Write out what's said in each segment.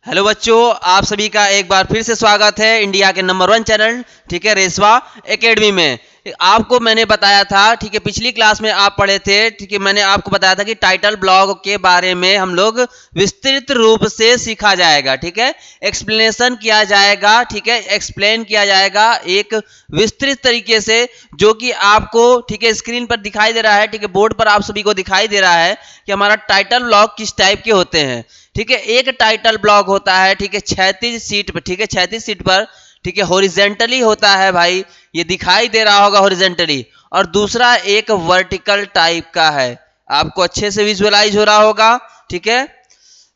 Hello बच्चों, आप सभी का एक बार फिर से स्वागत है इंडिया के नंबर 1 चैनल, ठीक है, रेसवा एकेडमी में। आपको मैंने बताया था, ठीक है, पिछली क्लास में आप पढ़े थे, ठीक है, मैंने आपको बताया था कि टाइटल ब्लॉक के बारे में हम लोग विस्तृत रूप से सीखा जाएगा, ठीक है, एक्सप्लेनेशन किया जाएगा, ठीक है, एक्सप्लेन किया जाएगा एक विस्तृत तरीके से, जो कि आपको, ठीक है, स्क्रीन पर दिखाई दे रहा है, ठीक है, बोर्ड पर आप सभी को दिखाई दे रहा है कि हमारा टाइटल ब्लॉक किस टाइप के होते हैं। ठीक है, एक टाइटल ब्लॉक होता है, ठीक है, 36 सीट पर, ठीक है, 36 सीट पर, ठीक है, हॉरिजेंटली होता है भाई, ये दिखाई दे रहा होगा हॉरिजेंटली। और दूसरा एक वर्टिकल टाइप का है, आपको अच्छे से विजुअलाइज हो रहा होगा, ठीक है।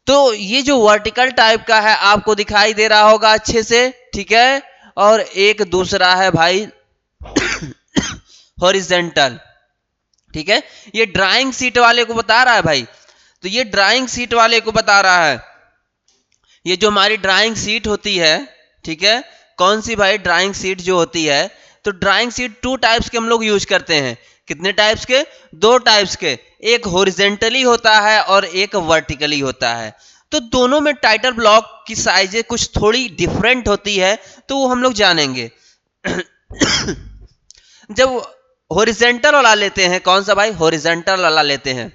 तो ये जो वर्टिकल टाइप का है आपको दिखाई दे रहा होगा अच्छे से, ठीक है। और एक दूसरा है भाई हॉरिजेंटल, ठीक है, ये ड्राइंग सीट वाले को बता रहा है भाई। तो ये ड्राइंग सीट वाले को बता रहा है, ये जो हमारी ड्राइंग सीट होती है, ठीक है, कौन सी भाई, ड्राइंग सीट जो होती है। तो ड्राइंग सीट टू टाइप्स के हम लोग यूज करते हैं। कितने टाइप्स के? दो टाइप्स के, एक हॉरिजेंटली होता है और एक वर्टिकली होता है। तो दोनों में टाइटल ब्लॉक की साइजें कुछ थोड़ी डिफरेंट होती है, तो वो हम लोग जानेंगे। जब हॉरिजेंटल वाला लेते हैं, कौन सा भाई, हॉरिजेंटल वाला लेते हैं,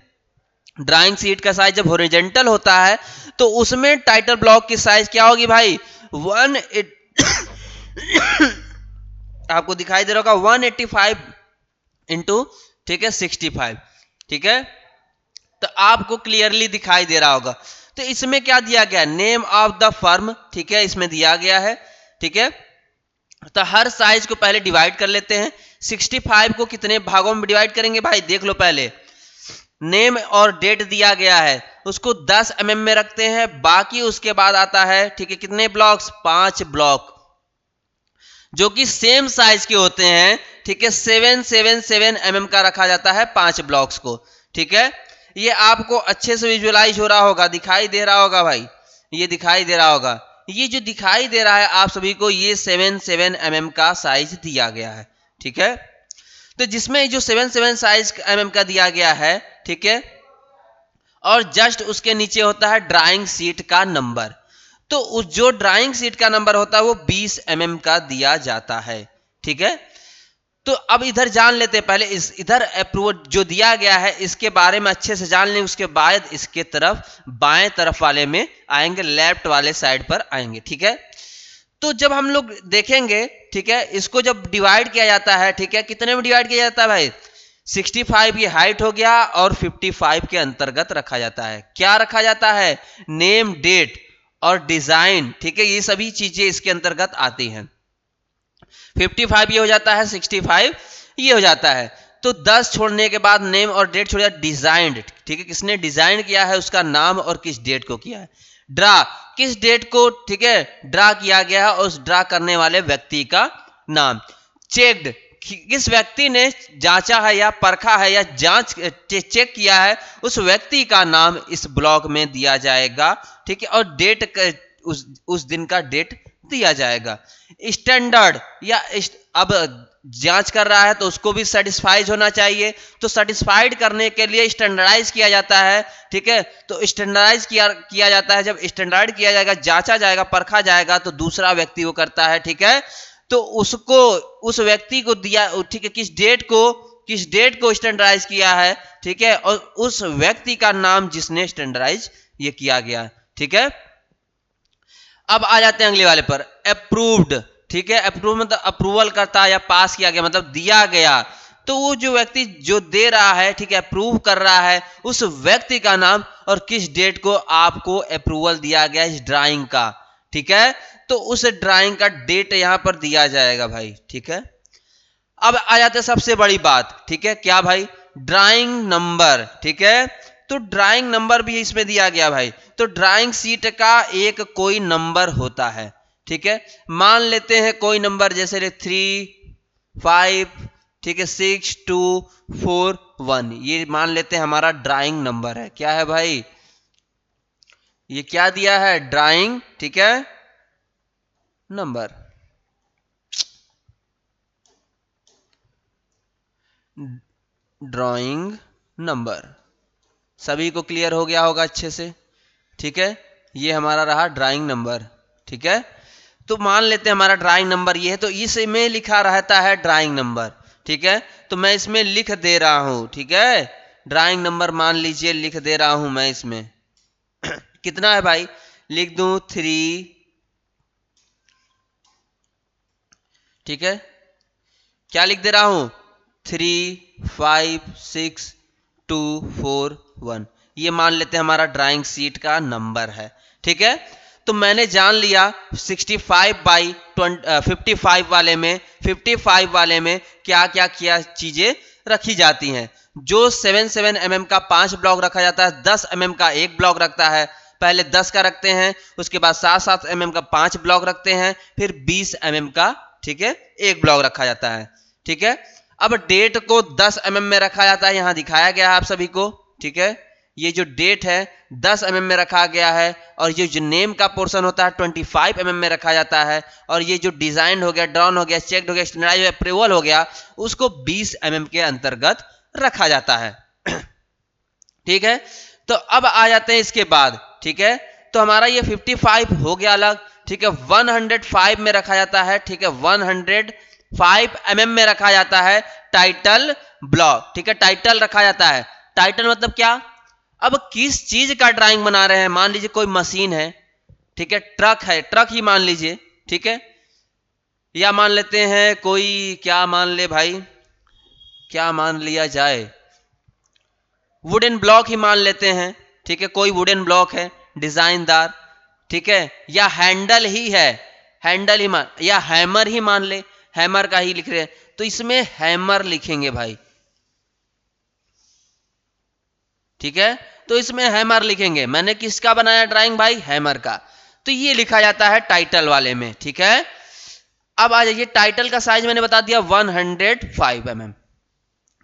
ड्राइंग सीट का साइज जब हॉरिजेंटल होता है तो उसमें टाइटल ब्लॉक की साइज क्या होगी भाई, वन आपको दिखाई दे रहा होगा 185 इंटू, ठीक है, 65, ठीक है। तो आपको क्लियरली दिखाई दे रहा होगा। तो इसमें क्या दिया गया, नेम ऑफ द फर्म, ठीक है, इसमें दिया गया है, ठीक है। तो हर साइज को पहले डिवाइड कर लेते हैं। 65 को कितने भागों में डिवाइड करेंगे भाई, देख लो पहले। नेम और डेट दिया गया है, उसको 10 mm में रखते हैं, बाकी उसके बाद आता है, ठीक है, कितने ब्लॉक्स, 5 ब्लॉक, जो कि सेम साइज के होते हैं, ठीक है, 777 mm का रखा जाता है 5 ब्लॉक्स को, ठीक है। ये आपको अच्छे से विजुअलाइज हो रहा होगा, दिखाई दे रहा होगा भाई, ये दिखाई दे रहा होगा। ये जो दिखाई दे रहा है आप सभी को, ये 77 mm का साइज दिया गया है, ठीक है। तो जिसमें जो 77 साइज mm का दिया गया है, ठीक है, और जस्ट उसके नीचे होता है ड्राइंग सीट का नंबर। तो उस जो ड्राइंग सीट का नंबर होता है वो 20 mm का दिया जाता है, ठीक है। तो अब इधर जान लेते हैं, पहले इस इधर अप्रूवल जो दिया गया है इसके बारे में अच्छे से जान लें, उसके बाद इसके तरफ बाएं तरफ वाले में आएंगे, लेफ्ट वाले साइड पर आएंगे, ठीक है। तो जब हम लोग देखेंगे, ठीक है, इसको जब डिवाइड किया जाता है, ठीक है, कितने में डिवाइड किया जाता है भाई, 65 ये हाइट हो गया और 55 के अंतर्गत रखा जाता है, क्या रखा जाता है, नेम, डेट और डिजाइन, ठीक है, ये सभी चीजें इसके अंतर्गत आती हैं। 55 ये हो जाता है, 65 ये हो जाता है। तो 10 छोड़ने के बाद नेम और डेट छोड़ दिया, डिजाइंड, ठीक है, किसने डिजाइन किया है उसका नाम और किस डेट को किया है। ड्रा, किस डेट को, ठीक है, ड्रा किया गया है और उस ड्रा करने वाले व्यक्ति का नाम। चेक्ड, किस व्यक्ति ने जांचा है या परखा है या जांच चेक किया है, उस व्यक्ति का नाम इस ब्लॉक में दिया जाएगा, ठीक है। और डेट, उस दिन का डेट दिया जाएगा। स्टैंडर्ड, या अब जांच कर रहा है तो उसको भी सेटिस्फाइड होना चाहिए, तो सेटिस्फाइड करने के लिए स्टैंडर्डाइज किया जाता है, ठीक है। तो स्टैंडर्डाइज किया जाता है, जब स्टैंडर्ड किया जाएगा, जांचा जाएगा, परखा जाएगा, तो दूसरा व्यक्ति वो करता है, ठीक है। तो उसको, उस व्यक्ति को दिया, ठीक है, किस डेट को स्टैंडर्डाइज किया है, ठीक है, और उस व्यक्ति का नाम जिसने स्टैंडर्डाइज ये किया गया, ठीक है। अब आ जाते हैं अगले वाले पर, अप्रूव्ड, ठीक है, अप्रूव मतलब अप्रूवल करता है या पास किया गया, मतलब दिया गया। तो वो जो व्यक्ति जो दे रहा है, ठीक है, अप्रूव कर रहा है, उस व्यक्ति का नाम और किस डेट को आपको अप्रूवल दिया गया इस ड्राइंग का, ठीक है। तो उस ड्राइंग का डेट यहां पर दिया जाएगा भाई, ठीक है। अब आ जाते हैं सबसे बड़ी बात, ठीक है, क्या भाई, ड्राइंग नंबर, ठीक है। तो ड्राइंग नंबर भी इसमें दिया गया भाई। तो ड्राइंग सीट का एक कोई नंबर होता है, ठीक है। मान लेते हैं कोई नंबर, जैसे 3, 5, ठीक है, 6, 2, 4, 1, ये मान लेते हैं हमारा ड्राइंग नंबर है। क्या है भाई, ये क्या दिया है, ड्राइंग, ठीक है, नंबर। ड्राइंग नंबर सभी को क्लियर हो गया होगा अच्छे से, ठीक है। ये हमारा रहा ड्राइंग नंबर, ठीक है। तो मान लेते हैं हमारा ड्राइंग नंबर ये है, तो इसमें लिखा रहता है ड्राइंग नंबर, ठीक है। तो मैं इसमें लिख दे रहा हूं, ठीक है, ड्राइंग नंबर मान लीजिए लिख दे रहा हूं मैं इसमें कितना है भाई, लिख दूं 3, ठीक है, क्या लिख दे रहा हूं 3 5 6 2 4 1, ये मान लेते हैं हमारा ड्राइंग शीट का नंबर है, ठीक है। तो मैंने जान लिया 65 बाई 55 वाले में, 55 वाले में क्या क्या क्या चीजें रखी जाती हैं। जो 7 mm का 5 ब्लॉक रखा जाता है, 10 mm का एक ब्लॉक रखता है, पहले 10 का रखते हैं, उसके बाद 7 mm का 5 ब्लॉक रखते हैं, फिर 20 mm का, ठीक है, एक ब्लॉक रखा जाता है, ठीक है। अब डेट को 10 mm में रखा जाता है, यहां दिखाया गया है आप सभी को, ठीक है। ये जो डेट है 10 mm में रखा गया है, और ये जो नेम का पोर्शन होता है 25 mm में रखा जाता है, और ये जो डिजाइन हो गया, ड्रॉन हो गया, चेक्ड हो गया, स्टैंडर्डाइज्ड अप्रूवल हो गया, उसको 20 mm के अंतर्गत रखा जाता है ठीक है। तो अब आ जाते हैं इसके बाद, ठीक है। तो हमारा ये 55 हो गया अलग, ठीक है। 105 में रखा जाता है, ठीक है, 105 mm में रखा जाता है टाइटल ब्लॉक, ठीक है, टाइटल रखा जाता है। टाइटल मतलब क्या, अब किस चीज का ड्राइंग बना रहे हैं, मान लीजिए कोई मशीन है, ठीक है, ट्रक है, ट्रक ही मान लीजिए, ठीक है, या मान लेते हैं कोई, क्या मान ले भाई, क्या मान लिया जाए, वुडन ब्लॉक ही मान लेते हैं, ठीक है, कोई वुडन ब्लॉक है डिजाइनदार, ठीक है, या हैंडल ही है, हैंडल ही मान, या हैमर ही मान ले, हैमर का ही लिख रहे हैं, तो इसमें हैमर लिखेंगे भाई, ठीक है। तो इसमें हैमर लिखेंगे, मैंने किसका बनाया ड्राइंग भाई, हैमर का, तो ये लिखा जाता है टाइटल वाले में, ठीक है। अब आ जाइए, टाइटल का साइज मैंने बता दिया 105 mm,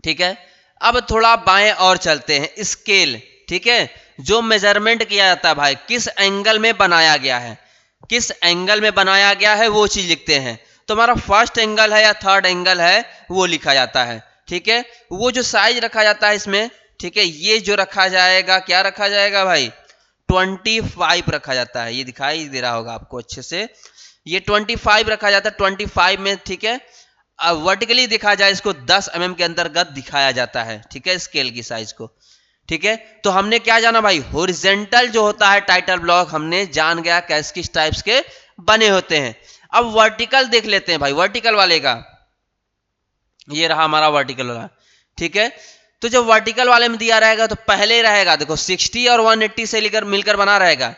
ठीक है। अब थोड़ा बाएं और चलते हैं, स्केल, ठीक है, जो मेजरमेंट किया जाता है भाई, किस एंगल में बनाया गया है, किस एंगल में बनाया गया है वो चीज लिखते हैं। तो हमारा फर्स्ट एंगल है या थर्ड एंगल है वो लिखा जाता है, ठीक है। वो जो साइज रखा जाता है इसमें, ठीक है, ये जो रखा जाएगा, क्या रखा जाएगा भाई, 25 रखा जाता है, ये दिखाई दे रहा होगा आपको अच्छे से, ये 25 रखा जाता है, 25 में, ठीक है। अब वर्टिकली देखा जाए इसको 10 mm के अंतर्गत दिखाया जाता है, ठीक है, स्केल की साइज को, ठीक है। तो हमने क्या जाना भाई, हॉरिजॉन्टल जो होता है टाइटल ब्लॉक हमने जान गया कैस किस टाइप्स के बने होते हैं। अब वर्टिकल देख लेते हैं भाई, वर्टिकल वाले का, ये रहा हमारा वर्टिकल वाला, ठीक है। तो जब वर्टिकल वाले में दिया रहेगा तो पहले रहेगा, देखो 60 और 180 से लेकर मिलकर बना रहेगा,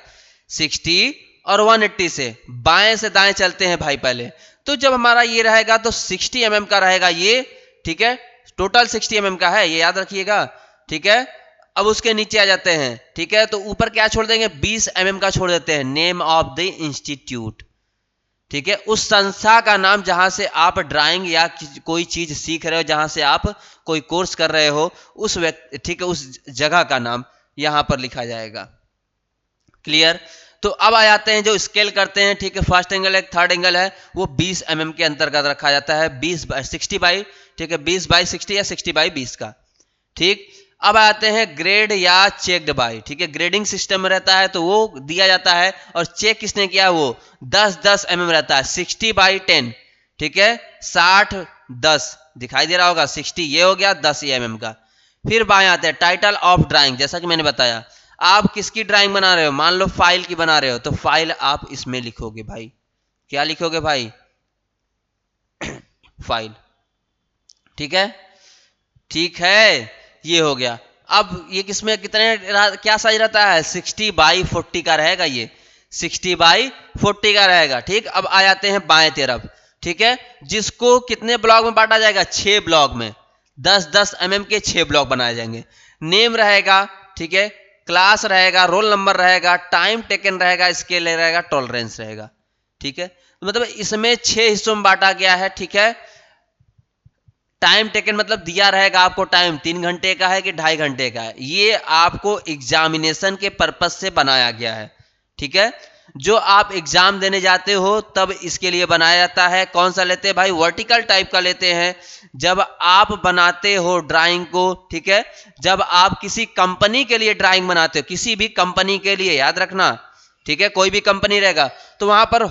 60 और 180 से बाएं से दाएं चलते हैं भाई पहले। तो जब हमारा ये रहेगा तो 60 mm का रहेगा ये, ठीक है, टोटल 60 mm का है, ये याद रखिएगा, ठीक है। अब उसके नीचे आ जाते हैं, ठीक है, तो ऊपर क्या छोड़ देंगे, 20 mm का छोड़ देते हैं, नेम ऑफ द इंस्टीट्यूट, ठीक है, उस संस्था का नाम जहां से आप ड्राइंग या कोई चीज सीख रहे हो, जहां से आप कोई कोर्स कर रहे हो, उस व्यक्ति, ठीक है, उस जगह का नाम यहां पर लिखा जाएगा, क्लियर। तो अब आ जाते हैं जो स्केल करते हैं, ठीक है, फर्स्ट एंगल है, थर्ड एंगल है, वो 20 mm के अंतर्गत रखा जाता है, 60 बाई, ठीक है, 20 बाई 60 या 60 बाई 20 का, ठीक। अब आते हैं ग्रेड या चेक्ड बाई, ठीक है, ग्रेडिंग सिस्टम रहता है तो वो दिया जाता है, और चेक किसने किया वो 10 mm रहता है, 60 बाई 10, ठीक है, 60 10 दिखाई दे रहा होगा, 60 ये हो गया, 10 mm का। फिर बाएं आते हैं टाइटल ऑफ ड्राइंग, जैसा कि मैंने बताया, आप किसकी ड्राइंग बना रहे हो, मान लो फाइल की बना रहे हो, तो फाइल आप इसमें लिखोगे भाई, क्या लिखोगे भाई फाइल, ठीक है, ठीक है, ये हो गया। अब ये किसमें कितने क्या साइज रहता है, 60 बाई 40 का रहेगा, ये 60 बाई 40 का रहेगा, ठीक। अब आ जाते हैं बाएं तरफ, ठीक है, जिसको कितने ब्लॉक में बांटा जाएगा, 6 ब्लॉक में, 10 mm के 6 ब्लॉक बनाए जाएंगे। नेम रहेगा, ठीक है, क्लास रहेगा, रोल नंबर रहेगा, टाइम टेकन रहेगा, स्केल रहेगा, टॉलरेंस रहेगा, ठीक है। मतलब इसमें 6 हिस्सों में बांटा गया है, ठीक है। टाइम टेकन मतलब दिया रहेगा आपको टाइम 3 घंटे का है कि 2.5 घंटे का है, ये आपको एग्जामिनेशन के पर्पज से बनाया गया है, ठीक है। जो आप एग्जाम देने जाते हो तब इसके लिए बनाया जाता है। कौन सा लेते हैं भाई, वर्टिकल टाइप का लेते हैं। जब आप बनाते हो ड्राइंग को, ठीक है, जब आप किसी कंपनी के लिए ड्राइंग बनाते हो, किसी भी कंपनी के लिए, याद रखना ठीक है, कोई भी कंपनी रहेगा तो वहां पर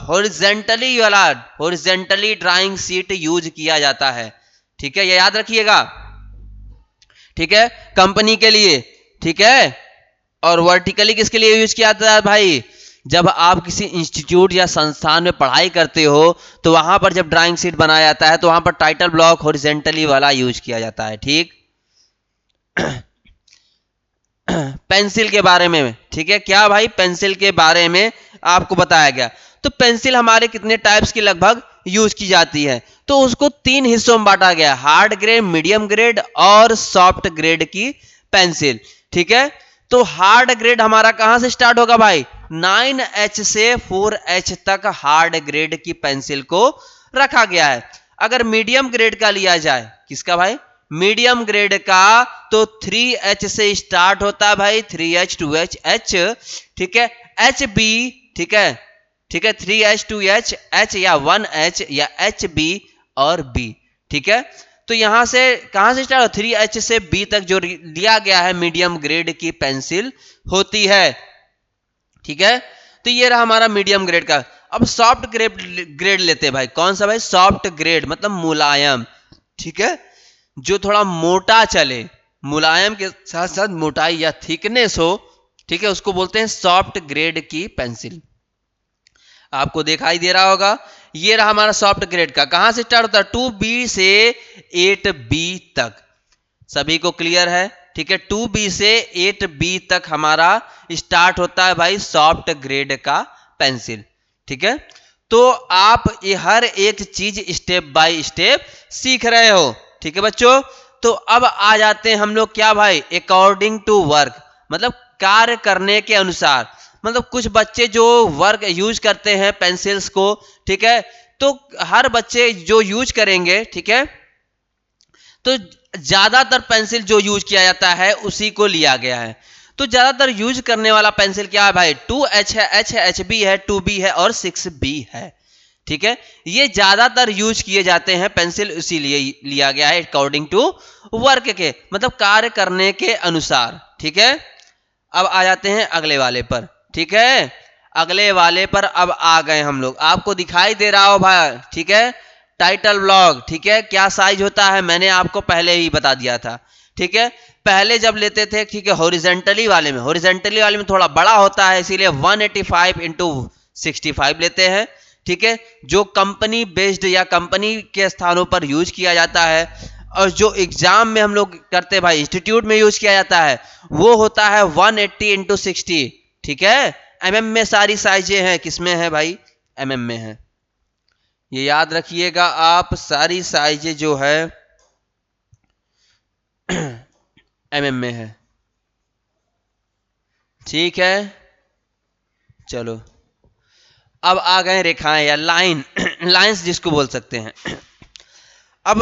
हॉरिजेंटली ड्राइंग शीट यूज किया जाता है। ठीक है, ये याद रखिएगा। ठीक है, कंपनी के लिए। ठीक है, और वर्टिकली किसके लिए यूज किया जाता है भाई? जब आप किसी इंस्टीट्यूट या संस्थान में पढ़ाई करते हो तो वहां पर जब ड्राइंग शीट बनाया जाता है तो वहां पर टाइटल ब्लॉक हॉरिजेंटली वाला यूज किया जाता है। ठीक। पेंसिल के बारे में, ठीक है, क्या भाई? पेंसिल के बारे में आपको बताया गया। तो पेंसिल हमारे कितने टाइप्स की लगभग यूज की जाती है? तो उसको 3 हिस्सों में बांटा गया, हार्ड ग्रेड, मीडियम ग्रेड और सॉफ्ट ग्रेड की पेंसिल। ठीक है, तो हार्ड ग्रेड हमारा कहां से स्टार्ट होगा भाई? 9H से 4H तक हार्ड ग्रेड की पेंसिल को रखा गया है। अगर मीडियम ग्रेड का लिया जाए, किसका भाई? मीडियम ग्रेड का, तो 3H से स्टार्ट होता है भाई, 3H 2H H। ठीक है, HB। ठीक है, ठीक है, 3H 2H H या 1H या HB और B। ठीक है, तो यहां से कहां से स्टार्ट? 3H से B तक जो लिया गया है मीडियम ग्रेड की पेंसिल होती है। ठीक है, तो ये रहा हमारा मीडियम ग्रेड का। अब सॉफ्ट ग्रेड लेते हैं भाई। कौन सा भाई? सॉफ्ट ग्रेड मतलब मुलायम। ठीक है, जो थोड़ा मोटा चले, मुलायम के साथ साथ मोटाई या थिकनेस हो। ठीक है, उसको बोलते हैं सॉफ्ट ग्रेड की पेंसिल। आपको दिखाई दे रहा होगा, ये रहा हमारा सॉफ्ट ग्रेड का। कहां से स्टार्ट होता है? 2B से 8B तक। सभी को क्लियर है? ठीक है, 2B से 8B तक हमारा स्टार्ट होता है भाई सॉफ्ट ग्रेड का पेंसिल। ठीक है, तो आप ये हर एक चीज स्टेप बाय स्टेप सीख रहे हो। ठीक है बच्चों, तो अब आ जाते हैं हम लोग क्या भाई? अकॉर्डिंग टू वर्क, मतलब कार्य करने के अनुसार। मतलब कुछ बच्चे जो वर्क यूज करते हैं पेंसिल्स को, ठीक है, तो हर बच्चे जो यूज करेंगे, ठीक है, तो ज्यादातर पेंसिल जो यूज किया जाता है उसी को लिया गया है। तो ज्यादातर यूज करने वाला पेंसिल क्या है भाई? 2H है, H है, HB है, 2B है और 6B है। ठीक है, ये ज्यादातर यूज किए जाते हैं पेंसिल, इसीलिए लिया गया है अकॉर्डिंग टू वर्क के, मतलब कार्य करने के अनुसार। ठीक है, अब आ जाते हैं अगले वाले पर। ठीक है, अगले वाले पर अब आ गए हम लोग। आपको दिखाई दे रहा हो भाई, ठीक है, टाइटल ब्लॉक। ठीक है, क्या साइज होता है मैंने आपको पहले ही बता दिया था। ठीक है, पहले जब लेते थे, ठीक है, हॉरिजेंटली वाले में थोड़ा बड़ा होता है, इसीलिए 185 इंटू 65 लेते हैं। ठीक है, जो कंपनी बेस्ड या कंपनी के स्थानों पर यूज किया जाता है और जो एग्जाम में हम लोग करते हैं भाई, इंस्टीट्यूट में यूज किया जाता है, वो होता है 180 इंटू 60। ठीक है, एमएम में सारी साइजें हैं, किसमें है भाई? एमएम में है। ये याद रखिएगा आप, सारी साइजें जो है एमएम में है। ठीक है, चलो अब आ गए रेखाएं या लाइन लाइंस जिसको बोल सकते हैं। अब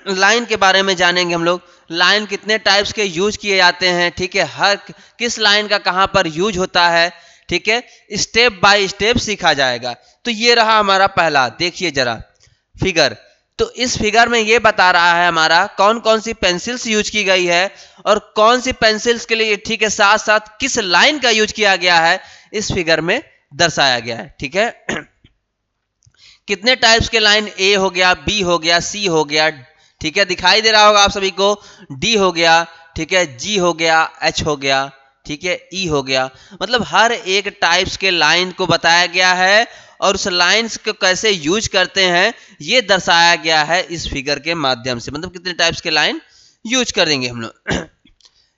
लाइन के बारे में जानेंगे हम लोग। लाइन कितने टाइप्स के यूज किए जाते हैं, ठीक है, हर किस लाइन का कहां पर यूज होता है, ठीक है, स्टेप बाय स्टेप सीखा जाएगा। तो ये रहा हमारा पहला, देखिए जरा फिगर। तो इस फिगर में ये बता रहा है हमारा कौन कौन सी पेंसिल्स यूज की गई है और कौन सी पेंसिल्स के लिए, ठीक है, साथ साथ किस लाइन का यूज किया गया है, इस फिगर में दर्शाया गया है। ठीक है, कितने टाइप्स के लाइन? ए हो गया, बी हो गया, सी हो गया, ठीक है, दिखाई दे रहा होगा आप सभी को, डी हो गया, ठीक है, जी हो गया, एच हो गया, ठीक है, ई हो गया। मतलब हर एक टाइप्स के लाइन को बताया गया है और उस लाइन्स को कैसे यूज करते हैं ये दर्शाया गया है इस फिगर के माध्यम से। मतलब कितने टाइप्स के लाइन यूज करेंगे हम लोग।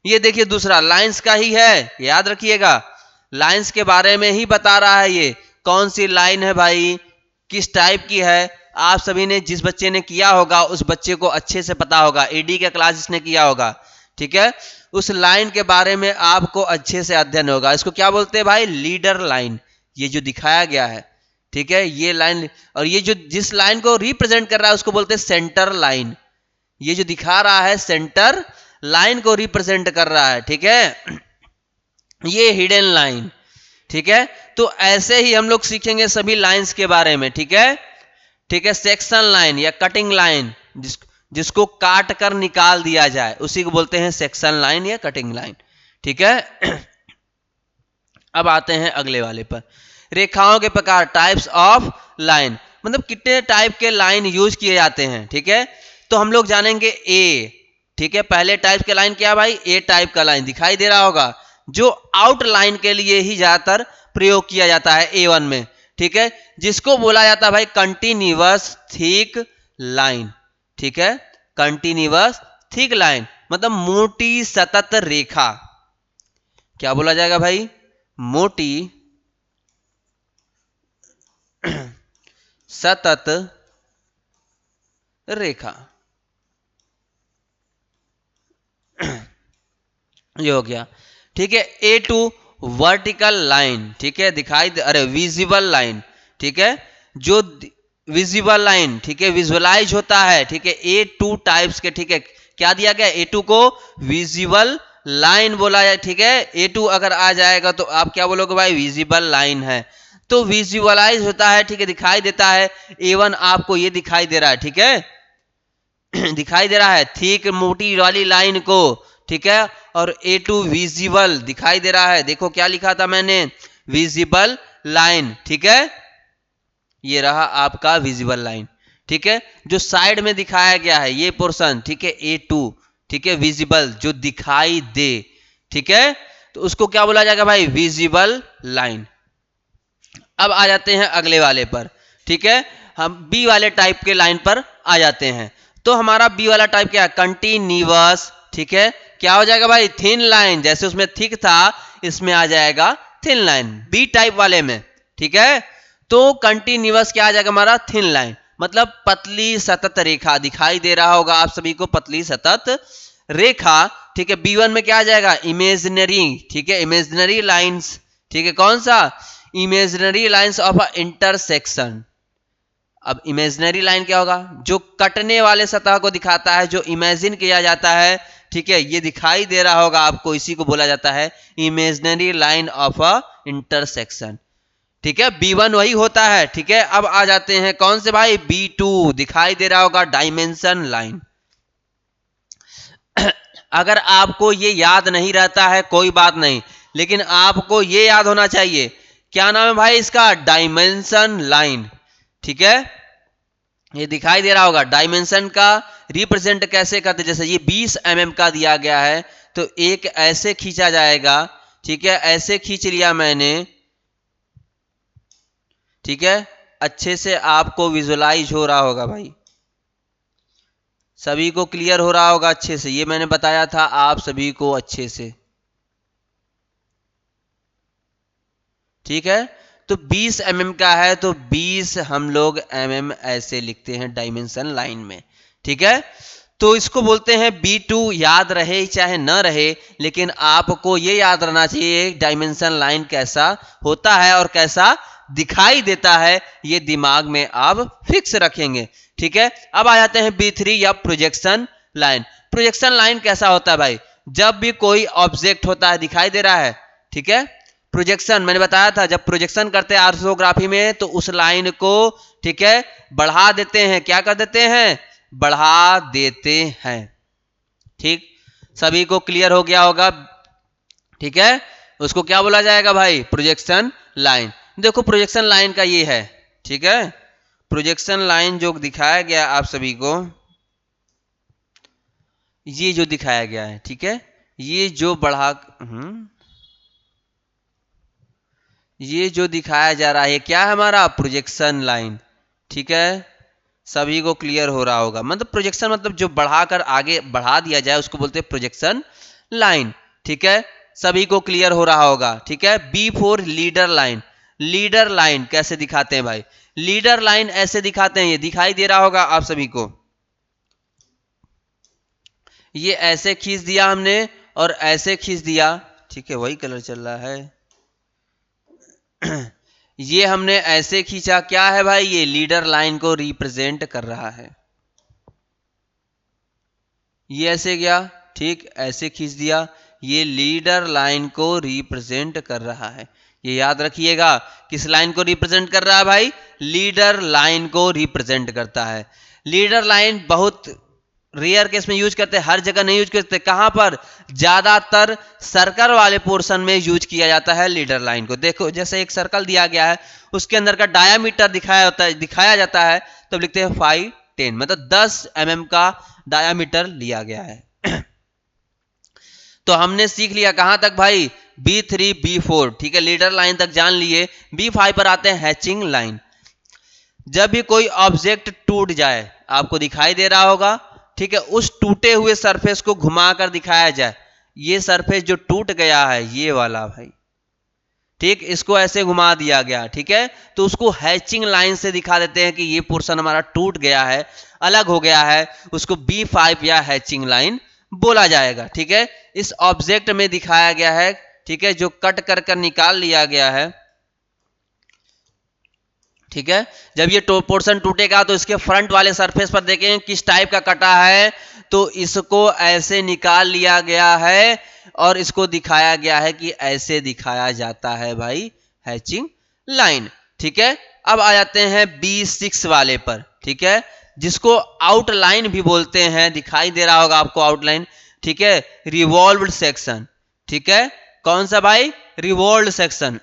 ये देखिए दूसरा लाइन्स का ही है, याद रखिएगा, लाइन्स के बारे में ही बता रहा है। ये कौन सी लाइन है भाई, किस टाइप की है? आप सभी ने, जिस बच्चे ने किया होगा उस बच्चे को अच्छे से पता होगा, एडी का क्लास जिसने किया होगा, ठीक है, उस लाइन के बारे में आपको अच्छे से अध्ययन होगा। इसको क्या बोलते हैं भाई? Leader line. ये जो दिखाया गया है, ठीक है, ये लाइन, और ये जो जिस लाइन को रिप्रेजेंट कर रहा है उसको बोलते हैं सेंटर लाइन। ये जो दिखा रहा है सेंटर लाइन को रिप्रेजेंट कर रहा है। ठीक है, ये हिडन लाइन। ठीक है, तो ऐसे ही हम लोग सीखेंगे सभी लाइंस के बारे में। ठीक है, ठीक है, सेक्शन लाइन या कटिंग लाइन, जिसको काट कर निकाल दिया जाए उसी को बोलते हैं सेक्शन लाइन या कटिंग लाइन। ठीक है, अब आते हैं अगले वाले पर, रेखाओं के प्रकार, टाइप्स ऑफ लाइन, मतलब कितने टाइप के लाइन यूज किए जाते हैं। ठीक है, तो हम लोग जानेंगे ए। ठीक है, पहले टाइप के लाइन क्या भाई, ए टाइप का लाइन दिखाई दे रहा होगा, जो आउटलाइन के लिए ही ज्यादातर प्रयोग किया जाता है A1 में। ठीक है, जिसको बोला जाता है भाई कंटिन्यूअस थिक लाइन। ठीक है, कंटिन्यूअस थिक लाइन मतलब मोटी सतत रेखा। क्या बोला जाएगा भाई, मोटी सतत रेखा। ये हो गया। ठीक है, A2 वर्टिकल लाइन। ठीक है, दिखाई अरे विजिबल लाइन। ठीक है, जो विजिबल लाइन, ठीक है, विजुअलाइज होता है। ठीक है, A2 टाइप्स के। ठीक है, क्या दिया गया, A2 को विजिबल लाइन बोला जाए। ठीक है, A2 अगर आ जाएगा तो आप क्या बोलोगे भाई, विजिबल लाइन है, तो विजुअलाइज होता है। ठीक है, दिखाई देता है। A1 आपको ये दिखाई दे रहा है। ठीक है, दिखाई दे रहा है थिक मोटी वाली लाइन को। ठीक है, और A2 विजिबल दिखाई दे रहा है। देखो क्या लिखा था मैंने, विजिबल लाइन। ठीक है, ये रहा आपका विजिबल लाइन। ठीक है, जो साइड में दिखाया गया है ये पोर्शन, ठीक है, A2, ठीक है, विजिबल जो दिखाई दे। ठीक है, तो उसको क्या बोला जाएगा भाई, विजिबल लाइन। अब आ जाते हैं अगले वाले पर। ठीक है, हम बी वाले टाइप के लाइन पर आ जाते हैं। तो हमारा बी वाला टाइप क्या है, कंटिन्यूअस। ठीक है, क्या हो जाएगा भाई, थिन लाइन। जैसे उसमें थिक था, इसमें आ जाएगा थिन लाइन बी टाइप वाले में। ठीक है, तो कंटिन्यूअस क्या आ जाएगा हमारा, थिन लाइन मतलब पतली सतत रेखा। दिखाई दे रहा होगा आप सभी को, पतली सतत रेखा। ठीक है, B1 में क्या आ जाएगा, इमेजिनरी। ठीक है, इमेजिनरी लाइंस। ठीक है, कौन सा, imaginary lines of a intersection. अब इमेजिनरी लाइन क्या होगा, जो कटने वाले सतह को दिखाता है, जो इमेजिन किया जाता है। ठीक है, ये दिखाई दे रहा होगा आपको, इसी को बोला जाता है imaginary line of a intersection. ठीक है, B1 वही होता है। ठीक है, अब आ जाते हैं कौन से भाई, B2 दिखाई दे रहा होगा, डायमेंशन लाइन। अगर आपको ये याद नहीं रहता है कोई बात नहीं, लेकिन आपको ये याद होना चाहिए, क्या नाम है भाई इसका, डायमेंशन लाइन। ठीक है, ये दिखाई दे रहा होगा, डायमेंशन का रिप्रेजेंट कैसे करते, जैसे ये 20 mm का दिया गया है, तो एक ऐसे खींचा जाएगा। ठीक है, ऐसे खींच लिया मैंने। ठीक है, अच्छे से आपको विजुलाइज हो रहा होगा भाई, सभी को क्लियर हो रहा होगा अच्छे से, ये मैंने बताया था आप सभी को अच्छे से। ठीक है, तो 20 mm का है, तो 20 हम लोग mm ऐसे लिखते हैं डायमेंशन लाइन में। ठीक है, तो इसको बोलते हैं B2। याद रहे चाहे न रहे, लेकिन आपको ये याद रहना चाहिए डायमेंशन लाइन कैसा होता है और कैसा दिखाई देता है, ये दिमाग में आप फिक्स रखेंगे। ठीक है, अब आ जाते हैं B3 या प्रोजेक्शन लाइन। प्रोजेक्शन लाइन कैसा होता है भाई, जब भी कोई ऑब्जेक्ट होता है, दिखाई दे रहा है। ठीक है, प्रोजेक्शन मैंने बताया था, जब प्रोजेक्शन करते हैं ऑर्थोग्राफी में, तो उस लाइन को, ठीक है, बढ़ा देते हैं। क्या कर देते हैं, बढ़ा देते हैं। ठीक, सभी को क्लियर हो गया होगा। ठीक है, उसको क्या बोला जाएगा भाई, प्रोजेक्शन लाइन। देखो प्रोजेक्शन लाइन का ये है। ठीक है, प्रोजेक्शन लाइन जो दिखाया गया आप सभी को, ये जो दिखाया गया है। ठीक है, ये जो बढ़ा ये जो दिखाया जा रहा है, क्या है हमारा, प्रोजेक्शन लाइन। ठीक है, सभी को क्लियर हो रहा होगा, मतलब प्रोजेक्शन मतलब जो बढ़ाकर आगे बढ़ा दिया जाए, उसको बोलते हैं प्रोजेक्शन लाइन। ठीक है, सभी को क्लियर हो रहा होगा। ठीक है, B4 leader line. Leader line कैसे दिखाते हैं भाई, लीडर लाइन ऐसे दिखाते हैं, ये दिखाई दे रहा होगा आप सभी को, ये ऐसे खींच दिया हमने और ऐसे खींच दिया। ठीक है, वही कलर चल रहा है। ये हमने ऐसे खींचा, क्या है भाई, ये लीडर लाइन को रिप्रेजेंट कर रहा है। ये ऐसे गया, ठीक, ऐसे खींच दिया, ये लीडर लाइन को रिप्रेजेंट कर रहा है। ये याद रखिएगा, किस लाइन को रिप्रेजेंट कर रहा है भाई, लीडर लाइन को रिप्रेजेंट करता है। लीडर लाइन बहुत रेयर केस में यूज करते हैं, हर जगह नहीं यूज करते। कहां पर? ज्यादातर सर्कल वाले पोर्शन में यूज किया जाता है लीडर लाइन को। देखो जैसे एक सर्कल दिया गया है, उसके अंदर का डायामीटर दिखाया जाता है, तो लिखते हैं 5 10, मतलब 10 mm का डायामीटर लिया गया है। तो हमने सीख लिया कहां तक भाई? B3 B4, ठीक है, लीडर लाइन तक जान लिए। B5 पर आते हैं हैचिंग लाइन। जब भी कोई ऑब्जेक्ट टूट जाए, आपको दिखाई दे रहा होगा, ठीक है, उस टूटे हुए सरफेस को घुमाकर दिखाया जाए। ये सरफेस जो टूट गया है, ये वाला भाई, ठीक, इसको ऐसे घुमा दिया गया, ठीक है, तो उसको हैचिंग लाइन से दिखा देते हैं कि ये पोर्शन हमारा टूट गया है, अलग हो गया है, उसको B5 या हैचिंग लाइन बोला जाएगा। ठीक है, इस ऑब्जेक्ट में दिखाया गया है, ठीक है, जो कट कर निकाल लिया गया है। ठीक है, जब ये पोर्शन टूटेगा तो इसके फ्रंट वाले सरफेस पर देखें किस टाइप का कटा है, तो इसको ऐसे निकाल लिया गया है और इसको दिखाया गया है कि ऐसे दिखाया जाता है भाई, हैचिंग लाइन। ठीक है, अब आ जाते हैं B6 वाले पर, ठीक है, जिसको आउटलाइन भी बोलते हैं, दिखाई दे रहा होगा आपको आउटलाइन। ठीक है, रिवॉल्व्ड सेक्शन। ठीक है, कौन सा भाई? Revolved section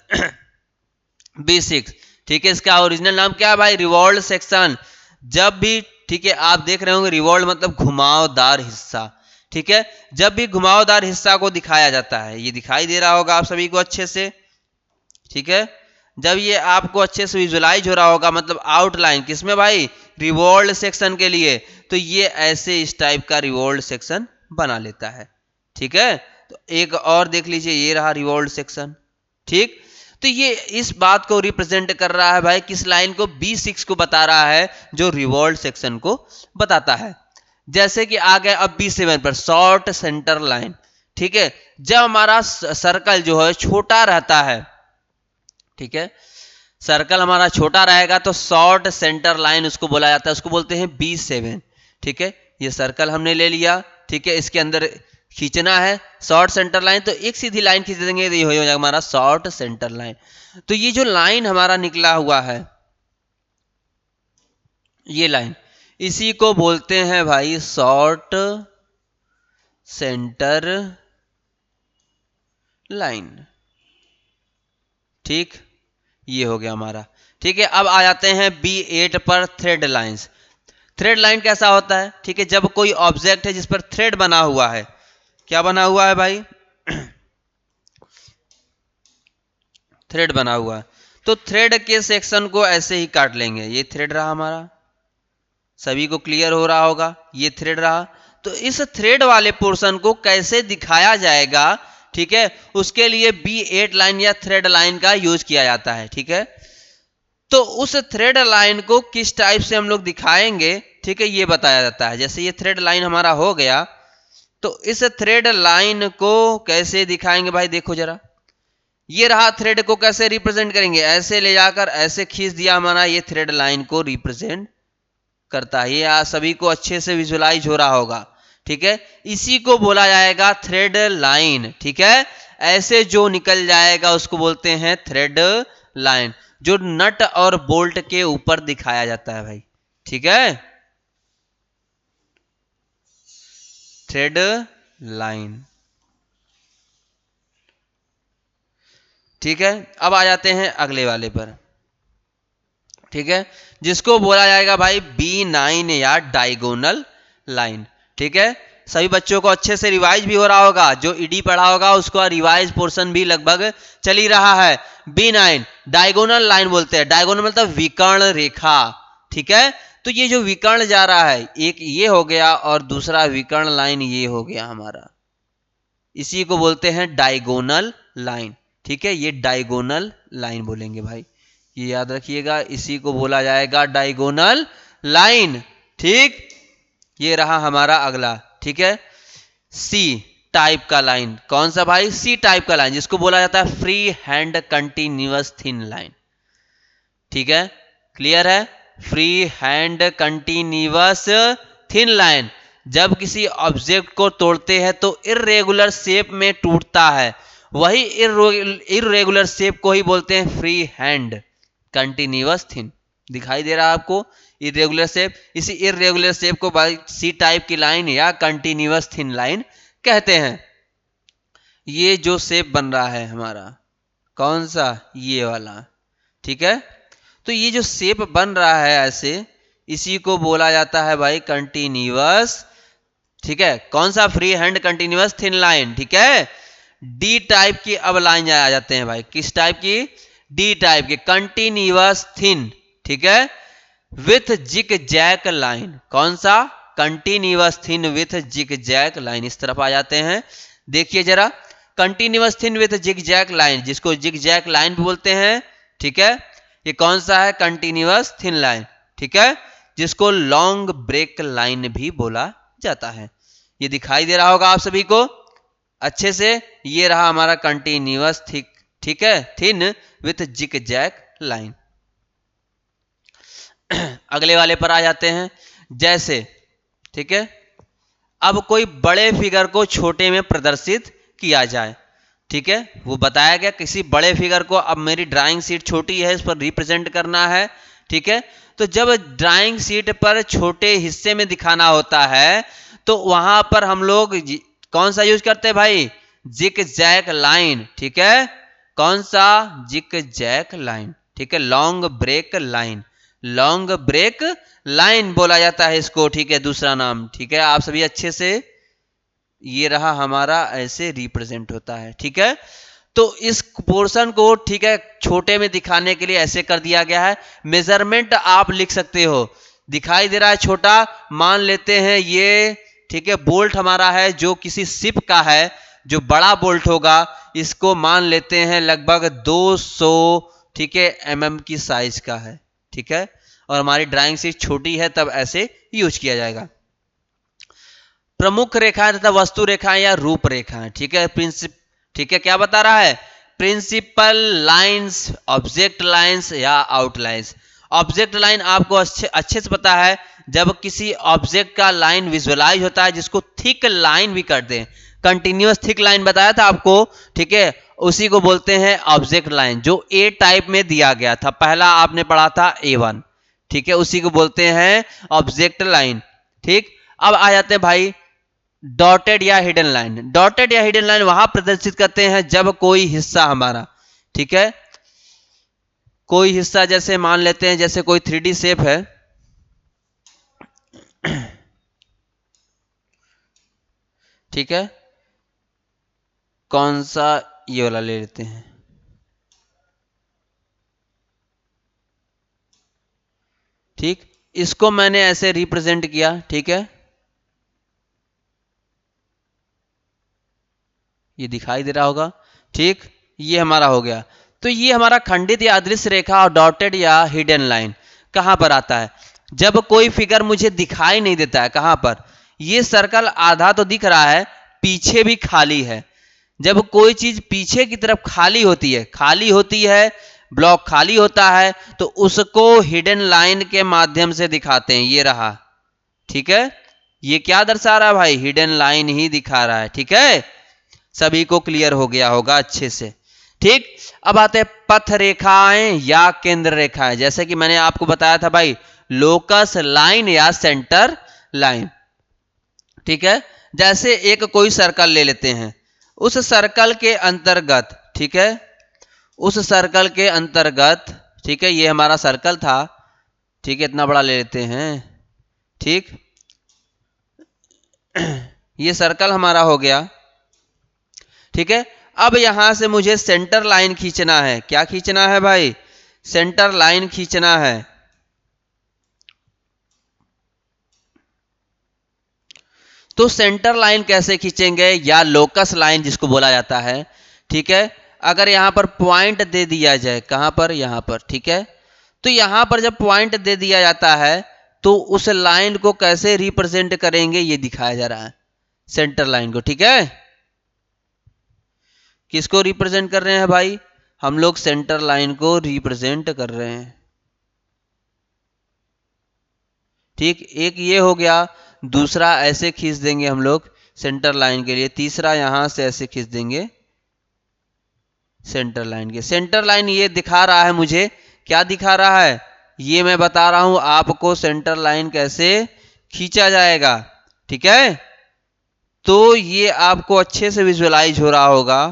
B6। ठीक है, इसका ओरिजिनल नाम क्या है भाई? Revolved section. जब भी, ठीक है, आप देख रहे होंगे रिवॉल्व मतलब घुमावदार हिस्सा। ठीक है, जब भी घुमावदार हिस्सा को दिखाया जाता है, ये दिखाई दे रहा होगा आप सभी को अच्छे से। ठीक है, जब ये आपको अच्छे से विजुलाइज हो रहा होगा, मतलब आउटलाइन किसमें भाई? रिवॉल्व्ड सेक्शन के लिए, तो ये ऐसे इस टाइप का रिवॉल्व्ड सेक्शन बना लेता है। ठीक है, तो एक और देख लीजिए, ये रहा रिवॉल्व्ड सेक्शन। ठीक, तो ये इस बात को रिप्रेजेंट कर रहा है भाई, किस लाइन को? B6 को बता रहा है, जो रिवॉल्व्ड सेक्शन को बताता है। जैसे कि आ गए अब B7 पर, शॉर्ट सेंटर लाइन। ठीक है, जब हमारा सर्कल जो है छोटा रहता है, ठीक है, सर्कल हमारा छोटा रहेगा तो शॉर्ट सेंटर लाइन उसको बोला जाता है, उसको बोलते हैं B7। ठीक है, ये सर्कल हमने ले लिया, ठीक है, इसके अंदर खींचना है शॉर्ट सेंटर लाइन, तो एक सीधी लाइन खींच देंगे तो ये हो जाएगा हमारा शॉर्ट सेंटर लाइन। तो ये जो लाइन हमारा निकला हुआ है, ये लाइन, इसी को बोलते हैं भाई शॉर्ट सेंटर लाइन। ठीक, ये हो गया हमारा। ठीक है, अब आ जाते हैं B8 पर, थ्रेड लाइंस। थ्रेड लाइन कैसा होता है? ठीक है, जब कोई ऑब्जेक्ट है जिस पर थ्रेड बना हुआ है, क्या बना हुआ है भाई? थ्रेड बना हुआ है, तो थ्रेड के सेक्शन को ऐसे ही काट लेंगे। ये थ्रेड रहा हमारा, सभी को क्लियर हो रहा होगा, ये थ्रेड रहा। तो इस थ्रेड वाले पोर्शन को कैसे दिखाया जाएगा, ठीक है, उसके लिए B8 लाइन या थ्रेड लाइन का यूज किया जाता है। ठीक है, तो उस थ्रेड लाइन को किस टाइप से हम लोग दिखाएंगे, ठीक है, ये बताया जाता है। जैसे ये थ्रेड लाइन हमारा हो गया, तो इस थ्रेड लाइन को कैसे दिखाएंगे भाई? देखो जरा, ये रहा थ्रेड को कैसे रिप्रेजेंट करेंगे? ऐसे ले जाकर ऐसे खींच दिया हमारा, ये थ्रेड लाइन को रिप्रेजेंट करता है। ये सभी को अच्छे से विजुलाइज हो रहा होगा। ठीक है, इसी को बोला जाएगा थ्रेड लाइन। ठीक है, ऐसे जो निकल जाएगा उसको बोलते हैं थ्रेड लाइन, जो नट और बोल्ट के ऊपर दिखाया जाता है भाई। ठीक है, थ्रेड लाइन। ठीक है, अब आ जाते हैं अगले वाले पर। ठीक है, जिसको बोला जाएगा भाई B9 या डायगोनल लाइन। ठीक है, सभी बच्चों को अच्छे से रिवाइज भी हो रहा होगा, जो ईडी पढ़ा होगा उसको रिवाइज पोर्शन भी लगभग चल ही रहा है। B9 डायगोनल लाइन बोलते हैं, डायगोनल मतलब विकर्ण रेखा। ठीक है, तो ये जो विकर्ण जा रहा है, एक ये हो गया और दूसरा विकर्ण लाइन ये हो गया हमारा, इसी को बोलते हैं डायगोनल लाइन। ठीक है, ये डायगोनल लाइन बोलेंगे भाई, ये याद रखिएगा, इसी को बोला जाएगा डायगोनल लाइन। ठीक, ये रहा हमारा अगला। ठीक है, सी टाइप का लाइन। कौन सा भाई? सी टाइप का लाइन, जिसको बोला जाता है free hand continuous thin line. ठीक है, क्लियर है? Free hand continuous thin line, जब किसी ऑब्जेक्ट को तोड़ते हैं तो इर्रेगुलर शेप में टूटता है, वही इर्रेगुलर शेप को ही बोलते हैं फ्री हैंड कंटिन्यूअस थिन। दिखाई दे रहा है आपको इरेगुलर शेप। इसी इरेगुलर शेप को भाई सी टाइप की लाइन या कंटिन्यूअस थिन लाइन कहते हैं। ये जो शेप बन रहा है हमारा, कौन सा, ये वाला, ठीक है। तो ये जो शेप बन रहा है ऐसे, इसी को बोला जाता है भाई कंटिन्यूअस, ठीक है। कौन सा, free hand continuous thin line, ठीक है। डी टाइप की अब लाइन आ जाते हैं भाई, किस टाइप की, डी टाइप की कंटिन्यूअस थिन, ठीक है, विथ जिग जैक लाइन। कौन सा, continuous thin with zig zag line. इस तरफ आ जाते हैं, देखिए जरा, continuous thin with zig zag line, जिसको जिग जैक लाइन भी बोलते हैं, ठीक है। ये कौन सा है, कंटिन्यूअस थिन लाइन, ठीक है, जिसको लॉन्ग ब्रेक लाइन भी बोला जाता है। ये दिखाई दे रहा होगा आप सभी को अच्छे से। ये रहा हमारा कंटिन्यूअस थिक, ठीक है, thin with zig zag line. अगले वाले पर आ जाते हैं, जैसे, ठीक है, अब कोई बड़े फिगर को छोटे में प्रदर्शित किया जाए, ठीक है। वो बताया गया किसी बड़े फिगर को, अब मेरी ड्राइंग शीट छोटी है, इस पर रिप्रेजेंट करना है, ठीक है। तो जब ड्राइंग शीट पर छोटे हिस्से में दिखाना होता है तो वहां पर हम लोग कौन सा यूज करते हैं भाई, जिग जैक लाइन, ठीक है। कौन सा, जिग जैक लाइन, ठीक है, long break line, long break line बोला जाता है इसको, ठीक है, दूसरा नाम, ठीक है। आप सभी अच्छे से, ये रहा हमारा, ऐसे रिप्रेजेंट होता है, ठीक है। तो इस पोर्शन को, ठीक है, छोटे में दिखाने के लिए ऐसे कर दिया गया है। मेजरमेंट आप लिख सकते हो, दिखाई दे रहा है छोटा, मान लेते हैं ये, ठीक है, बोल्ट हमारा है जो किसी शिप का है, जो बड़ा बोल्ट होगा इसको मान लेते हैं लगभग 200, ठीक है, mm की साइज का है, ठीक है, और हमारी ड्राइंग शीट छोटी है तब ऐसे यूज किया जाएगा। प्रमुख रेखाएं तथा वस्तु रेखाएं या रूप रेखाएं, ठीक है, प्रिंसिप, ठीक है, क्या बता रहा है, प्रिंसिपल लाइंस, ऑब्जेक्ट लाइंस या आउटलाइंस। ऑब्जेक्ट लाइन आपको अच्छे से पता है, जब किसी ऑब्जेक्ट का लाइन विजुअलाइज होता है, जिसको थिक लाइन भी करते हैं, कंटिन्यूअस थिक लाइन बताया था आपको, ठीक है, उसी को बोलते हैं ऑब्जेक्ट लाइन, जो ए टाइप में दिया गया था, पहला आपने पढ़ा था A1, ठीक है, उसी को बोलते हैं ऑब्जेक्ट लाइन, ठीक। अब आ जाते हैं भाई डॉटेड या हिडन लाइन। डॉटेड या हिडन लाइन वहां प्रदर्शित करते हैं जब कोई हिस्सा हमारा, ठीक है, कोई हिस्सा, जैसे मान लेते हैं जैसे कोई 3D शेप है, ठीक है, कौन सा, ये वाला ले लेते हैं, ठीक, इसको मैंने ऐसे रिप्रेजेंट किया, ठीक है, ये दिखाई दे रहा होगा, ठीक, ये हमारा हो गया। तो ये हमारा खंडित या अदृश्य रेखा और डॉटेड या हिडन लाइन कहां पर आता है, जब कोई फिगर मुझे दिखाई नहीं देता है, कहां पर, ये सर्कल आधा तो दिख रहा है, पीछे भी खाली है। जब कोई चीज पीछे की तरफ खाली होती है, खाली होती है, ब्लॉक खाली होता है, तो उसको हिडन लाइन के माध्यम से दिखाते हैं। ये रहा, ठीक है, ये क्या दर्शा रहा है भाई, हिडन लाइन ही दिखा रहा है, ठीक है, सभी को क्लियर हो गया होगा अच्छे से, ठीक। अब आते हैं पथ रेखाएं या केंद्र रेखाएं, जैसे कि मैंने आपको बताया था भाई, लोकस लाइन या सेंटर लाइन, ठीक है। जैसे एक कोई सर्कल ले लेते हैं, उस सर्कल के अंतर्गत, ठीक है, उस सर्कल के अंतर्गत, ठीक है, ये हमारा सर्कल था, ठीक है, इतना बड़ा ले लेते हैं, ठीक, ये सर्कल हमारा हो गया, ठीक है। अब यहां से मुझे सेंटर लाइन खींचना है, क्या खींचना है भाई, सेंटर लाइन खींचना है। तो सेंटर लाइन कैसे खींचेंगे, या लोकस लाइन जिसको बोला जाता है, ठीक है। अगर यहां पर पॉइंट दे दिया जाए, कहां पर, यहां पर, ठीक है, तो यहां पर जब पॉइंट दे दिया जाता है तो उस लाइन को कैसे रिप्रेजेंट करेंगे, ये दिखाया जा रहा है, सेंटर लाइन को, ठीक है। किसको रिप्रेजेंट कर रहे हैं भाई, हम लोग सेंटर लाइन को रिप्रेजेंट कर रहे हैं, ठीक। एक ये हो गया, दूसरा ऐसे खींच देंगे हम लोग सेंटर लाइन के लिए, तीसरा यहां से ऐसे खींच देंगे सेंटर लाइन के। सेंटर लाइन ये दिखा रहा है मुझे, क्या दिखा रहा है, ये मैं बता रहा हूं आपको सेंटर लाइन कैसे खींचा जाएगा, ठीक है। तो ये आपको अच्छे से विजुअलाइज हो रहा होगा।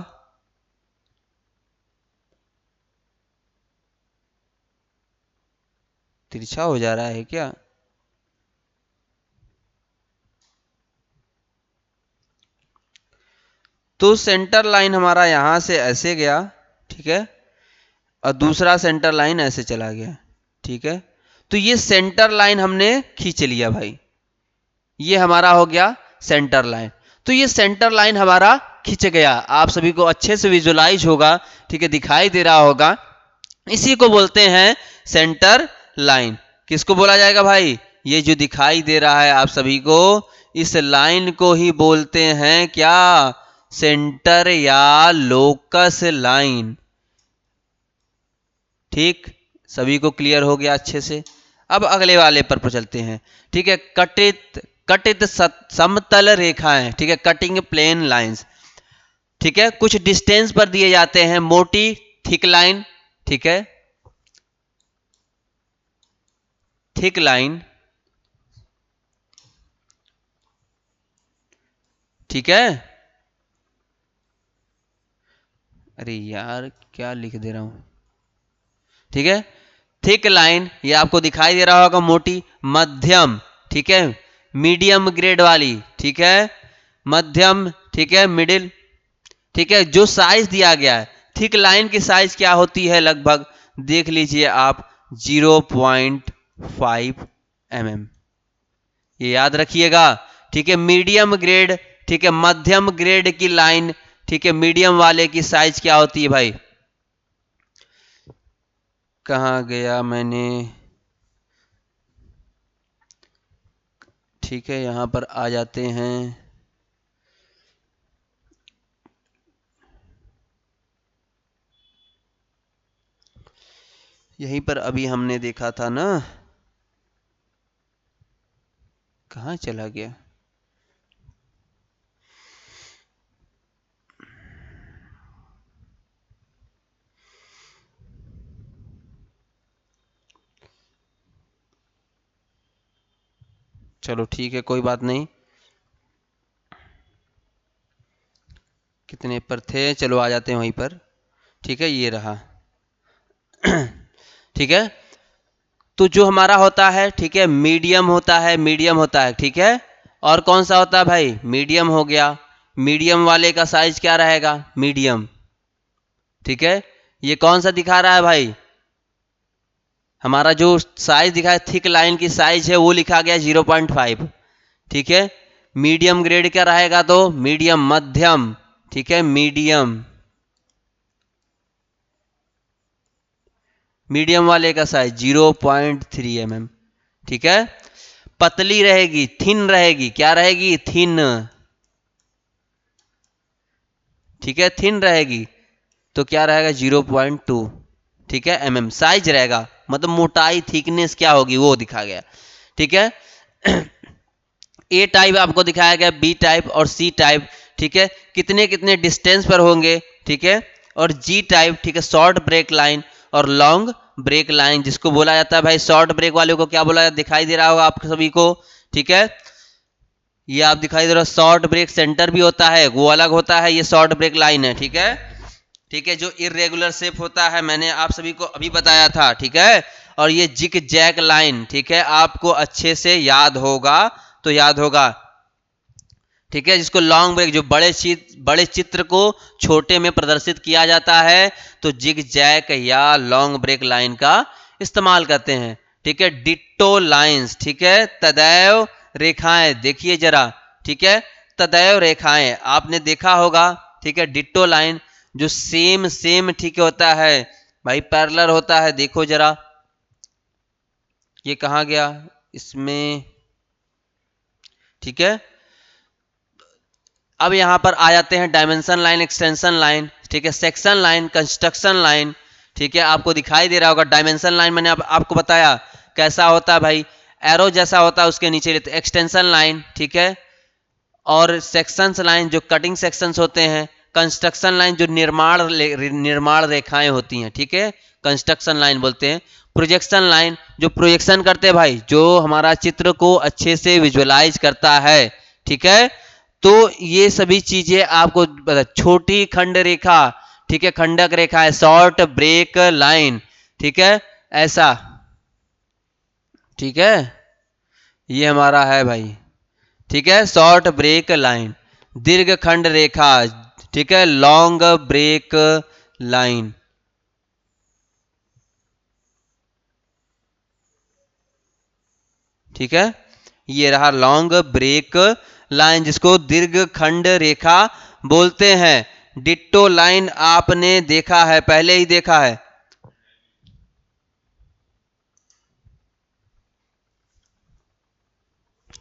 तिरछा हो जा रहा है क्या? तो सेंटर लाइन हमारा यहां से ऐसे गया, ठीक है, और दूसरा सेंटर लाइन ऐसे चला गया, ठीक है। तो ये सेंटर लाइन हमने खींच लिया भाई, ये हमारा हो गया सेंटर लाइन। तो ये सेंटर लाइन हमारा खींच गया, आप सभी को अच्छे से विजुलाइज होगा, ठीक है, दिखाई दे रहा होगा। इसी को बोलते हैं सेंटर लाइन। किसको बोला जाएगा भाई? ये जो दिखाई दे रहा है आप सभी को, इस लाइन को ही बोलते हैं क्या? सेंटर या लोकस लाइन। ठीक, सभी को क्लियर हो गया अच्छे से। अब अगले वाले पर चलते हैं, ठीक है। कटित कटित समतल रेखाएं, ठीक है, कटिंग प्लेन लाइंस, ठीक है, कुछ डिस्टेंस पर दिए जाते हैं। मोटी थिक लाइन, ठीक है, थिक लाइन, ठीक है। अरे यार क्या लिख दे रहा हूं, ठीक है। थिक लाइन ये आपको दिखाई दे रहा होगा, मोटी। मध्यम, ठीक है, मीडियम ग्रेड वाली, ठीक है, मध्यम, ठीक है, मिडिल, ठीक है। जो साइज दिया गया है थिक लाइन की साइज क्या होती है लगभग, देख लीजिए आप, 0.5 mm, ये याद रखिएगा, ठीक है। मीडियम ग्रेड, ठीक है, मध्यम ग्रेड की लाइन, ठीक है, मीडियम वाले की साइज क्या होती है भाई? कहाँ गया मैंने, ठीक है, यहां पर आ जाते हैं। यहीं पर अभी हमने देखा था ना, कहाँ चला गया? चलो ठीक है, कोई बात नहीं। कितने पर थे, चलो आ जाते हैं वहीं पर, ठीक है, ये रहा। ठीक है, तो जो हमारा होता है, ठीक है, मीडियम होता है, मीडियम होता है, ठीक है। और कौन सा होता है भाई? मीडियम हो गया। मीडियम वाले का साइज क्या रहेगा? मीडियम, ठीक है। ये कौन सा दिखा रहा है भाई? हमारा जो साइज दिखा है, थिक लाइन की साइज है, वो लिखा गया 0.5, ठीक है। मीडियम ग्रेड क्या रहेगा? तो मीडियम, मध्यम, ठीक है, मीडियम, मीडियम वाले का साइज 0.3 mm, ठीक है। पतली रहेगी, थिन रहेगी, क्या रहेगी? थिन, ठीक है, थिन रहेगी, तो क्या रहेगा? 0.2, ठीक है, mm साइज रहेगा, मतलब मोटाई, थिकनेस क्या होगी वो दिखा गया, ठीक है। ए टाइप आपको दिखाया गया, बी टाइप और सी टाइप, ठीक है, कितने कितने डिस्टेंस पर होंगे, ठीक है। और जी टाइप, ठीक है, शॉर्ट ब्रेक लाइन और लॉन्ग ब्रेक लाइन, जिसको बोला जाता है भाई, शॉर्ट ब्रेक वाले को क्या बोला जाता है? दिखाई दे रहा होगा आप सभी को, ठीक है। ये आप दिखाई दे रहा है, शॉर्ट ब्रेक सेंटर भी होता है, वो अलग होता है, ये शॉर्ट ब्रेक लाइन है, ठीक है। ठीक है, जो इरेगुलर शेप होता है, मैंने आप सभी को अभी बताया था, ठीक है। और ये जिग जैक लाइन, ठीक है, आपको अच्छे से याद होगा, तो याद होगा, ठीक है। जिसको लॉन्ग ब्रेक, जो बड़े चित्र को छोटे में प्रदर्शित किया जाता है, तो जिग जैक या लॉन्ग ब्रेक लाइन का इस्तेमाल करते हैं, ठीक है। डिट्टो लाइंस, ठीक है, तदैव रेखाएं, देखिए जरा, ठीक है, तदैव रेखाएं आपने देखा होगा, ठीक है। डिट्टो लाइन जो सेम सेम, ठीक होता है भाई, पैरेलल होता है, देखो जरा, ये कहाँ गया इसमें, ठीक है। अब यहां पर आ जाते हैं डायमेंशन लाइन, एक्सटेंशन लाइन, ठीक है, सेक्शन लाइन, कंस्ट्रक्शन लाइन, ठीक है। आपको दिखाई दे रहा होगा डायमेंशन लाइन, मैंने आपको बताया कैसा होता है भाई, एरो जैसा होता है, उसके नीचे लेते एक्सटेंशन लाइन, ठीक है। और सेक्शंस लाइन जो कटिंग सेक्शंस होते हैं, कंस्ट्रक्शन लाइन जो निर्माण रेखाएं होती हैं, ठीक है, कंस्ट्रक्शन लाइन बोलते हैं। प्रोजेक्शन लाइन जो प्रोजेक्शन करते हैं भाई, जो हमारा चित्र को अच्छे से विजुअलाइज करता है, ठीक है। तो ये सभी चीजें आपको छोटी खंड रेखा, ठीक है, खंडक रेखा है, शॉर्ट ब्रेक लाइन, ठीक है, ऐसा, ठीक है, ये हमारा है भाई, ठीक है, शॉर्ट ब्रेक लाइन, दीर्घ खंड रेखा, ठीक है, लॉन्ग ब्रेक लाइन, ठीक है, ये रहा लॉन्ग ब्रेक लाइन जिसको दीर्घ खंड रेखा बोलते हैं। डिट्टो लाइन आपने देखा है, पहले ही देखा है,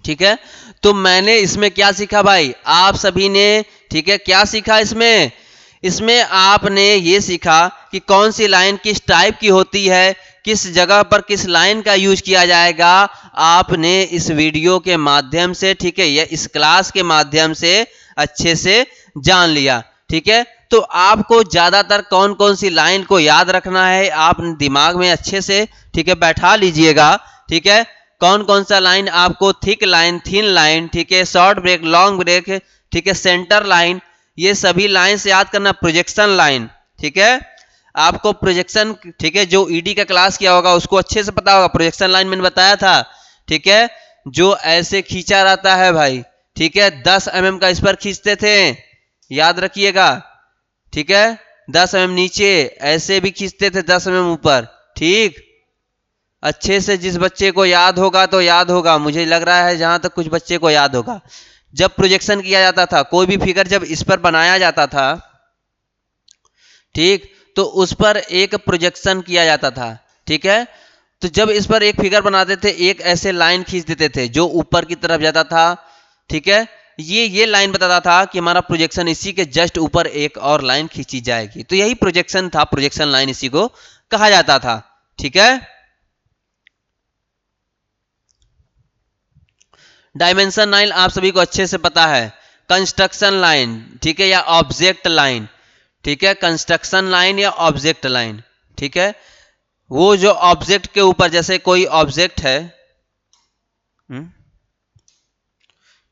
ठीक है। तो मैंने इसमें क्या सीखा भाई, आप सभी ने, ठीक है, क्या सीखा इसमें, इसमें आपने ये सीखा कि कौन सी लाइन किस टाइप की होती है, किस जगह पर किस लाइन का यूज किया जाएगा। आपने इस वीडियो के माध्यम से, ठीक है, या इस क्लास के माध्यम से अच्छे से जान लिया, ठीक है। तो आपको ज्यादातर कौन कौन सी लाइन को याद रखना है, आप दिमाग में अच्छे से, ठीक है, बैठा लीजिएगा, ठीक है। कौन कौन सा लाइन आपको, थिक लाइन, थिन लाइन, ठीक है, शॉर्ट ब्रेक, लॉन्ग ब्रेक, ठीक है, सेंटर लाइन, ये सभी लाइन से याद करना। प्रोजेक्शन लाइन, ठीक है, आपको प्रोजेक्शन, ठीक है, जो ईडी का क्लास किया होगा उसको अच्छे से पता होगा। प्रोजेक्शन लाइन मैंने बताया था, ठीक है, जो ऐसे खींचा रहता है भाई, ठीक है, 10 mm का इस पर खींचते थे, याद रखिएगा, ठीक है, 10 mm नीचे ऐसे भी खींचते थे, 10 mm ऊपर, ठीक। अच्छे से जिस बच्चे को याद होगा तो याद होगा, मुझे लग रहा है जहां तक कुछ बच्चे को याद होगा। जब प्रोजेक्शन किया जाता था, कोई भी फिगर जब इस पर बनाया जाता था, ठीक, तो उस पर एक प्रोजेक्शन किया जाता था, ठीक है। तो जब इस पर एक फिगर बनाते थे, एक ऐसे लाइन खींच देते थे जो ऊपर की तरफ जाता था, ठीक है, ये लाइन बताता था कि हमारा प्रोजेक्शन, इसी के जस्ट ऊपर एक और लाइन खींची जाएगी, तो यही प्रोजेक्शन था, प्रोजेक्शन लाइन इसी को कहा जाता था, ठीक है। डायमेंशन लाइन आप सभी को अच्छे से पता है, कंस्ट्रक्शन लाइन, ठीक है, या ऑब्जेक्ट लाइन, ठीक है, कंस्ट्रक्शन लाइन या ऑब्जेक्ट लाइन, ठीक है, वो जो ऑब्जेक्ट के ऊपर, जैसे कोई ऑब्जेक्ट है,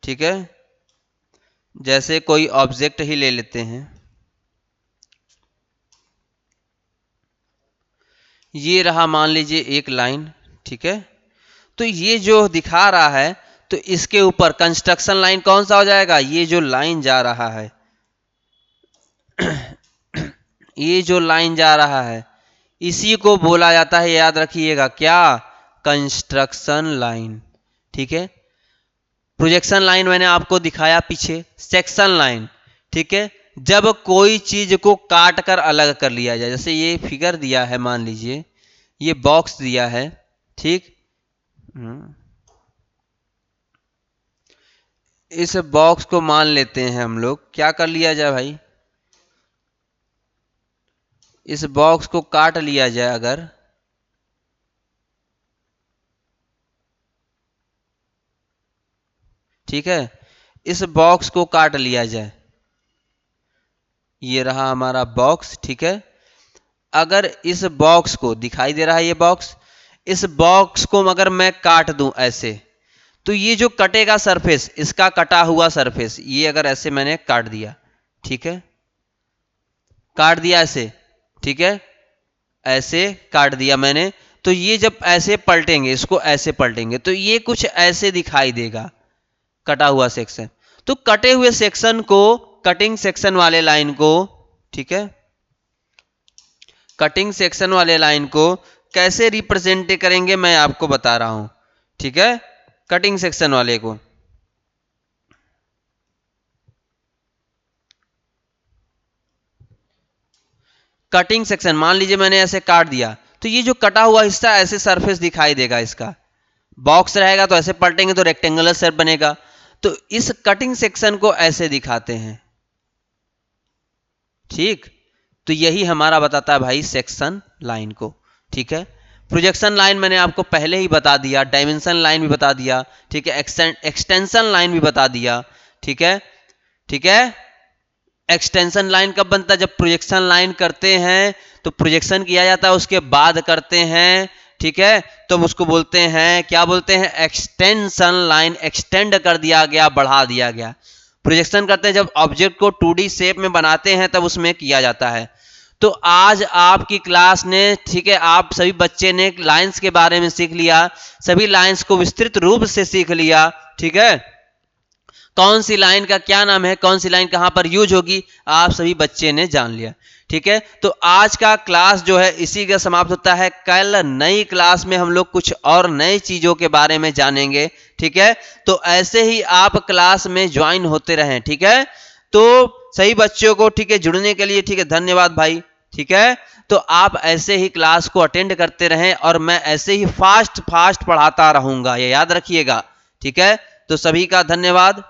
ठीक है, जैसे कोई ऑब्जेक्ट ही ले लेते हैं, ये रहा मान लीजिए एक लाइन, ठीक है। तो ये जो दिखा रहा है, तो इसके ऊपर कंस्ट्रक्शन लाइन कौन सा हो जाएगा, ये जो लाइन जा रहा है, ये जो लाइन जा रहा है, इसी को बोला जाता है, याद रखिएगा, क्या, कंस्ट्रक्शन लाइन, ठीक है। प्रोजेक्शन लाइन मैंने आपको दिखाया पीछे, सेक्शन लाइन, ठीक है, जब कोई चीज को काट कर अलग कर लिया जाए, जैसे ये फिगर दिया है, मान लीजिए ये बॉक्स दिया है, ठीक, इस बॉक्स को मान लेते हैं हम लोग, क्या कर लिया जाए भाई, इस बॉक्स को काट लिया जाए अगर, ठीक है, इस बॉक्स को काट लिया जाए, ये रहा हमारा बॉक्स, ठीक है। अगर इस बॉक्स को, दिखाई दे रहा है ये बॉक्स, इस बॉक्स को अगर मैं काट दूं ऐसे, तो ये जो कटेगा सरफेस, इसका कटा हुआ सरफेस, ये अगर ऐसे मैंने काट दिया, ठीक है, काट दिया ऐसे, ठीक है, ऐसे काट दिया मैंने, तो ये जब ऐसे पलटेंगे, इसको ऐसे पलटेंगे, तो ये कुछ ऐसे दिखाई देगा, कटा हुआ सेक्शन। तो कटे हुए सेक्शन को, कटिंग सेक्शन वाले लाइन को, ठीक है, कटिंग सेक्शन वाले लाइन को कैसे रिप्रेजेंट करेंगे मैं आपको बता रहा हूं, ठीक है। कटिंग सेक्शन वाले को, कटिंग सेक्शन मान लीजिए मैंने ऐसे काट दिया, तो ये जो कटा हुआ हिस्सा ऐसे सरफेस दिखाई देगा, इसका बॉक्स रहेगा तो ऐसे पलटेंगे तो रेक्टेंगुलर शेप बनेगा, तो इस कटिंग सेक्शन को ऐसे दिखाते हैं, ठीक। तो यही हमारा बताता है भाई सेक्शन लाइन को, ठीक है। प्रोजेक्शन लाइन मैंने आपको पहले ही बता दिया, डायमेंशन लाइन भी बता दिया, ठीक है, एक्सटेंशन लाइन भी बता दिया, ठीक है, ठीक है। एक्सटेंशन लाइन कब बनता है, जब प्रोजेक्शन लाइन करते हैं तो प्रोजेक्शन किया जाता है, उसके बाद करते हैं, ठीक है, तो उसको बोलते हैं, क्या बोलते हैं, एक्सटेंशन लाइन। एक्सटेंड कर दिया गया, बढ़ा दिया गया। प्रोजेक्शन करते हैं जब ऑब्जेक्ट को 2D शेप में बनाते हैं तब उसमें किया जाता है। तो आज आपकी क्लास ने, ठीक है, आप सभी बच्चे ने लाइंस के बारे में सीख लिया, सभी लाइंस को विस्तृत रूप से सीख लिया। ठीक है, कौन सी लाइन का क्या नाम है, कौन सी लाइन कहां पर यूज होगी, आप सभी बच्चे ने जान लिया। ठीक है, तो आज का क्लास जो है इसी का समाप्त होता है। कल नई क्लास में हम लोग कुछ और नई चीजों के बारे में जानेंगे। ठीक है, तो ऐसे ही आप क्लास में ज्वाइन होते रहें। ठीक है, तो सही बच्चों को, ठीक है, जुड़ने के लिए, ठीक है, धन्यवाद भाई। ठीक है, तो आप ऐसे ही क्लास को अटेंड करते रहें और मैं ऐसे ही फास्ट फास्ट पढ़ाता रहूंगा, ये याद रखिएगा। ठीक है, तो सभी का धन्यवाद।